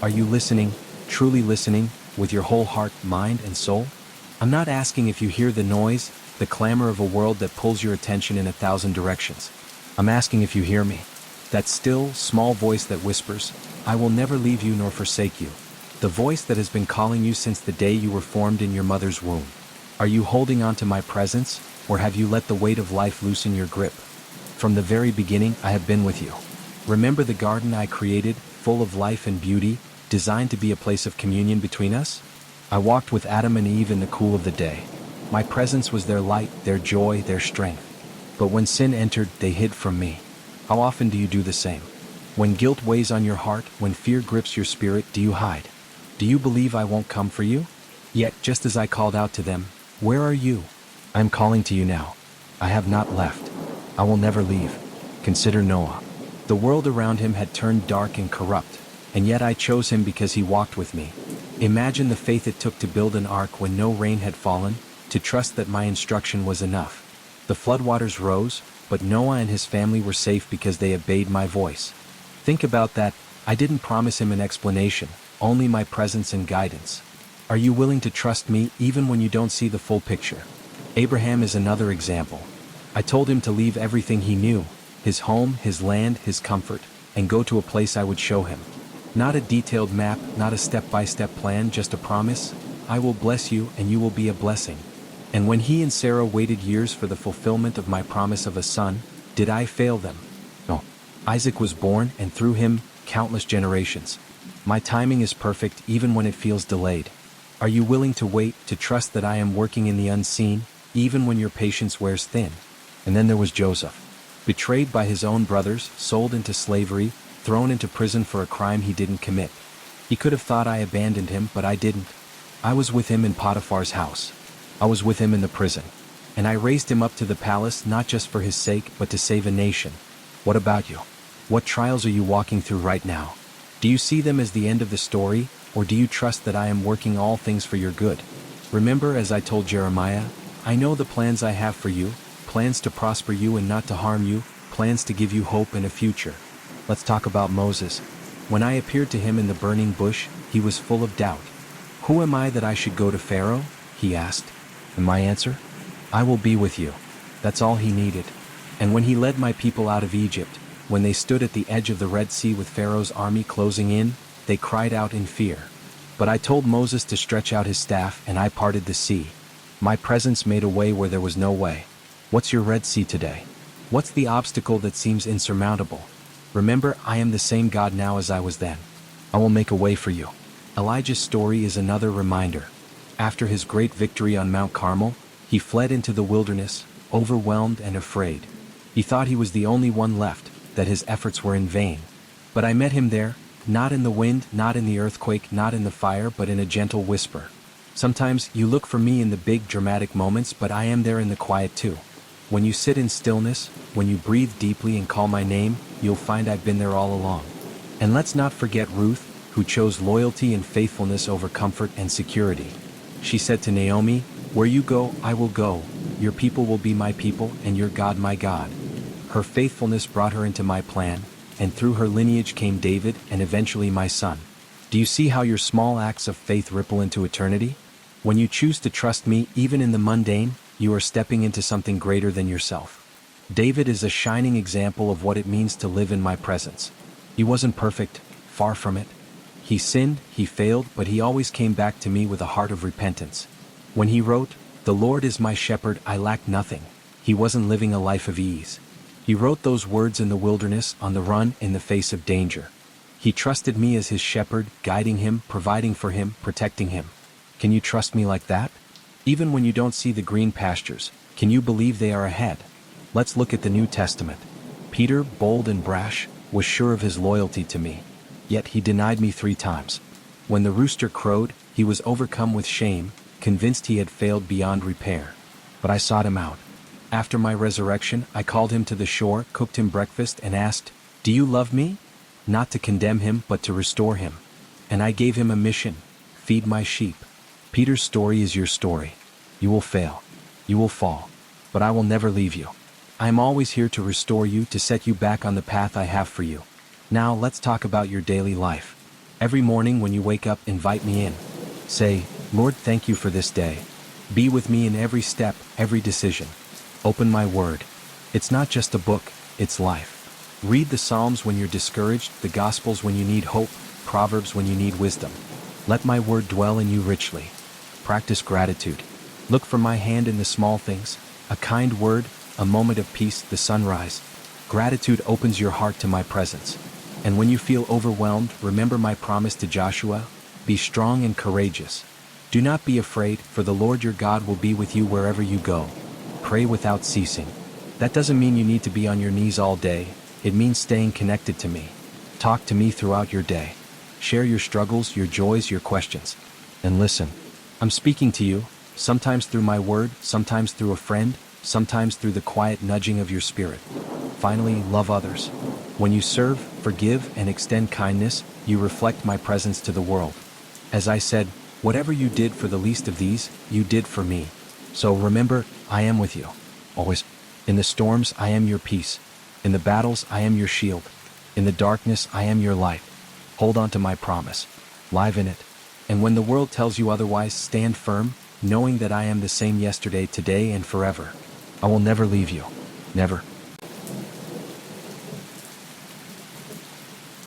Are you listening, truly listening, with your whole heart, mind, and soul? I'm not asking if you hear the noise, the clamor of a world that pulls your attention in 1,000 directions. I'm asking if you hear me. That still, small voice that whispers, "I will never leave you nor forsake you." The voice that has been calling you since the day you were formed in your mother's womb. Are you holding on to my presence, or have you let the weight of life loosen your grip? From the very beginning, I have been with you. Remember the garden I created, full of life and beauty, designed to be a place of communion between us? I walked with Adam and Eve in the cool of the day. My presence was their light, their joy, their strength. But when sin entered, they hid from me. How often do you do the same? When guilt weighs on your heart, when fear grips your spirit, do you hide? Do you believe I won't come for you? Yet, just as I called out to them, "Where are you?" I am calling to you now. I have not left. I will never leave. Consider Noah. The world around him had turned dark and corrupt, and yet I chose him because he walked with me. Imagine the faith it took to build an ark when no rain had fallen, to trust that my instruction was enough. The floodwaters rose, but Noah and his family were safe because they obeyed my voice. Think about that. I didn't promise him an explanation, only my presence and guidance. Are you willing to trust me even when you don't see the full picture? Abraham is another example. I told him to leave everything he knew, his home, his land, his comfort, and go to a place I would show him. Not a detailed map, not a step-by-step plan, just a promise. I will bless you and you will be a blessing. And when he and Sarah waited years for the fulfillment of my promise of a son, did I fail them? No. Isaac was born, and through him, countless generations. My timing is perfect even when it feels delayed. Are you willing to wait, to trust that I am working in the unseen, even when your patience wears thin? And then there was Joseph. Betrayed by his own brothers, sold into slavery, thrown into prison for a crime he didn't commit. He could have thought I abandoned him, but I didn't. I was with him in Potiphar's house. I was with him in the prison. And I raised him up to the palace not just for his sake, but to save a nation. What about you? What trials are you walking through right now? Do you see them as the end of the story, or do you trust that I am working all things for your good? Remember, as I told Jeremiah, I know the plans I have for you, plans to prosper you and not to harm you, plans to give you hope and a future. Let's talk about Moses. When I appeared to him in the burning bush, he was full of doubt. "Who am I that I should go to Pharaoh?" he asked. And my answer? "I will be with you." That's all he needed. And when he led my people out of Egypt, when they stood at the edge of the Red Sea with Pharaoh's army closing in, they cried out in fear. But I told Moses to stretch out his staff, and I parted the sea. My presence made a way where there was no way. What's your Red Sea today? What's the obstacle that seems insurmountable? Remember, I am the same God now as I was then. I will make a way for you. Elijah's story is another reminder. After his great victory on Mount Carmel, he fled into the wilderness, overwhelmed and afraid. He thought he was the only one left, that his efforts were in vain. But I met him there, not in the wind, not in the earthquake, not in the fire, but in a gentle whisper. Sometimes you look for me in the big dramatic moments, but I am there in the quiet too. When you sit in stillness, when you breathe deeply and call my name, you'll find I've been there all along. And let's not forget Ruth, who chose loyalty and faithfulness over comfort and security. She said to Naomi, "Where you go, I will go. Your people will be my people, and your God my God." Her faithfulness brought her into my plan, and through her lineage came David and eventually my son. Do you see how your small acts of faith ripple into eternity? When you choose to trust me, even in the mundane, you are stepping into something greater than yourself. David is a shining example of what it means to live in my presence. He wasn't perfect, far from it. He sinned, he failed, but he always came back to me with a heart of repentance. When he wrote, "The Lord is my shepherd, I lack nothing," he wasn't living a life of ease. He wrote those words in the wilderness, on the run, in the face of danger. He trusted me as his shepherd, guiding him, providing for him, protecting him. Can you trust me like that? Even when you don't see the green pastures, can you believe they are ahead? Let's look at the New Testament. Peter, bold and brash, was sure of his loyalty to me. Yet he denied me 3 times. When the rooster crowed, he was overcome with shame, convinced he had failed beyond repair. But I sought him out. After my resurrection, I called him to the shore, cooked him breakfast, and asked, "Do you love me?" Not to condemn him, but to restore him. And I gave him a mission: feed my sheep. Peter's story is your story. You will fail. You will fall. But I will never leave you. I am always here to restore you, to set you back on the path I have for you. Now let's talk about your daily life. Every morning when you wake up, invite me in. Say, Lord, thank you for this day. Be with me in every step, every decision. Open my word. It's not just a book, it's life. Read the Psalms when you're discouraged, the Gospels when you need hope, Proverbs when you need wisdom. Let my word dwell in you richly. Practice gratitude. Look for my hand in the small things, a kind word, a moment of peace, the sunrise. Gratitude opens your heart to my presence. And when you feel overwhelmed, remember my promise to Joshua, be strong and courageous. Do not be afraid, for the Lord your God will be with you wherever you go. Pray without ceasing. That doesn't mean you need to be on your knees all day. It means staying connected to me. Talk to me throughout your day. Share your struggles, your joys, your questions. And listen, I'm speaking to you, sometimes through my word, sometimes through a friend, sometimes through the quiet nudging of your spirit. Finally, love others. When you serve, forgive, and extend kindness, you reflect my presence to the world. As I said, whatever you did for the least of these, you did for me. So remember, I am with you. Always. In the storms, I am your peace. In the battles, I am your shield. In the darkness, I am your light. Hold on to my promise. Live in it. And when the world tells you otherwise, stand firm, knowing that I am the same yesterday, today, and forever. I will never leave you. Never.